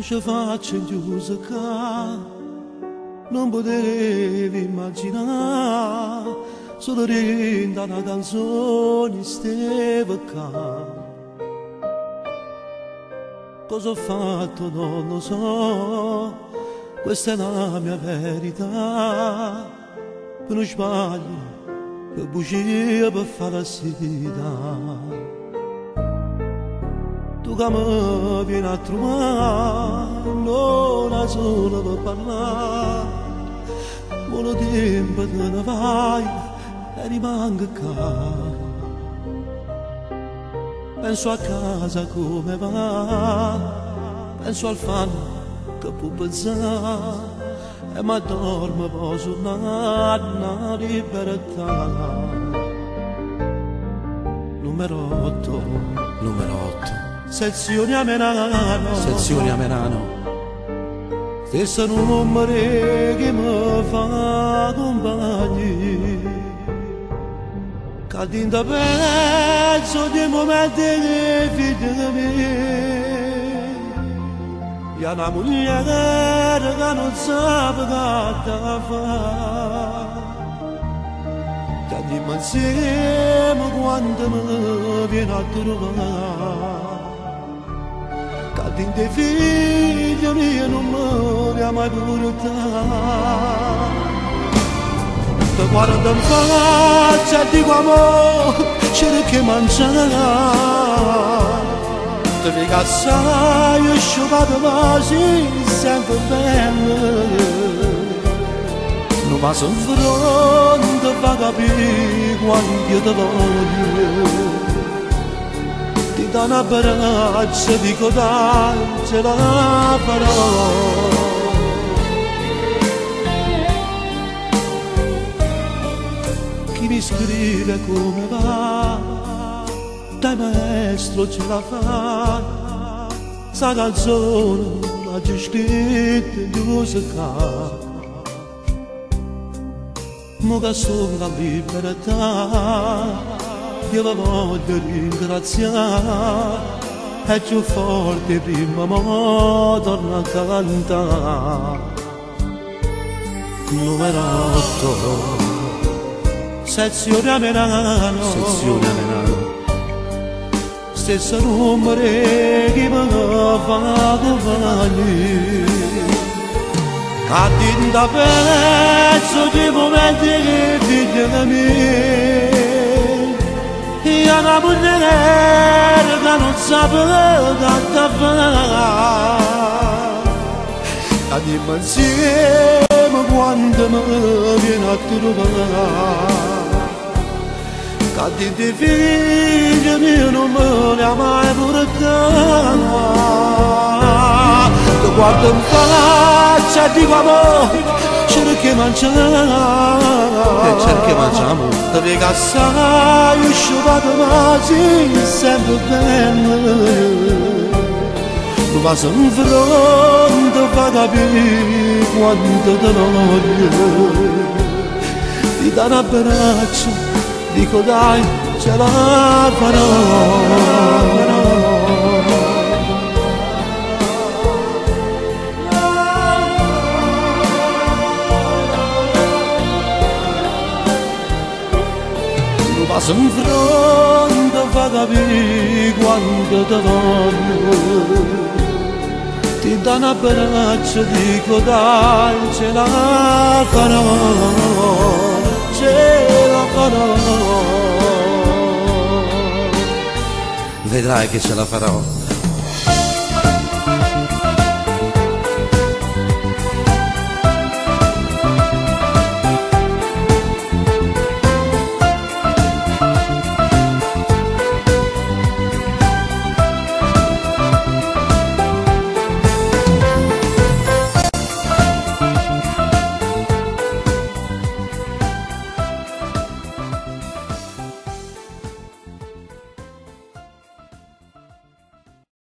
ci faccio chiuso qua, non potevi immaginare, solo dentro una canzone stava qua. Cosa ho fatto non lo so, questa è la mia verità, per non sbaglio, per bugia, per fare la sida. Tu che mi vieni a trovare, non solo per parlare, buono tempo te ne vai e rimango qua. Penso a casa come va, penso al fan che può pensare, e mi addormo poi sulla libertà. Numero 8, sezione a Merano, stesso numero che mi fa compagni, che dentro pezzo di momenti che figlia mia, e una moglie che non sa che fa, che andiamo insieme quando mi viene a trovare. Dentro i figli miei non mi ha mai portato. Ti guardo in faccia e dico amore, c'è che mangiare. Ti dico assai, asciugato ma si sente bene. Non va in fronte, fa capire quando io ti voglio. Ti do un abbraccio, dico dai, ce la farò. Chi mi scrive come va, dai maestro ce la fa. Sta canzone l'ha già scritta in musica. Mo che sono la libertà, io la voglio ringraziare, è più forte prima mo torna a cantare. Numero 8, sezione a Merano, stesso numero che mi fa compagni, che dentro pezzo di momenti che figlia mia, e una moglie che non sa che fa. Andiamo insieme quando mi viene a trovare. Che dentro i figli miei non me ne ha mai portato. Ti guardo in faccia e dico amore, c'è che mangiamo, ti dico assai, asciugato ma si sente bene. Tu vai in fronte, fa capire quanto te voglio. Ti do un abbraccio, dico dai, ce la farò. Passo in fronte, fa capire quanto te voglio. Ti do un abbraccio, dico dai, ce la farò, ce la farò. Vedrai che ce la farò.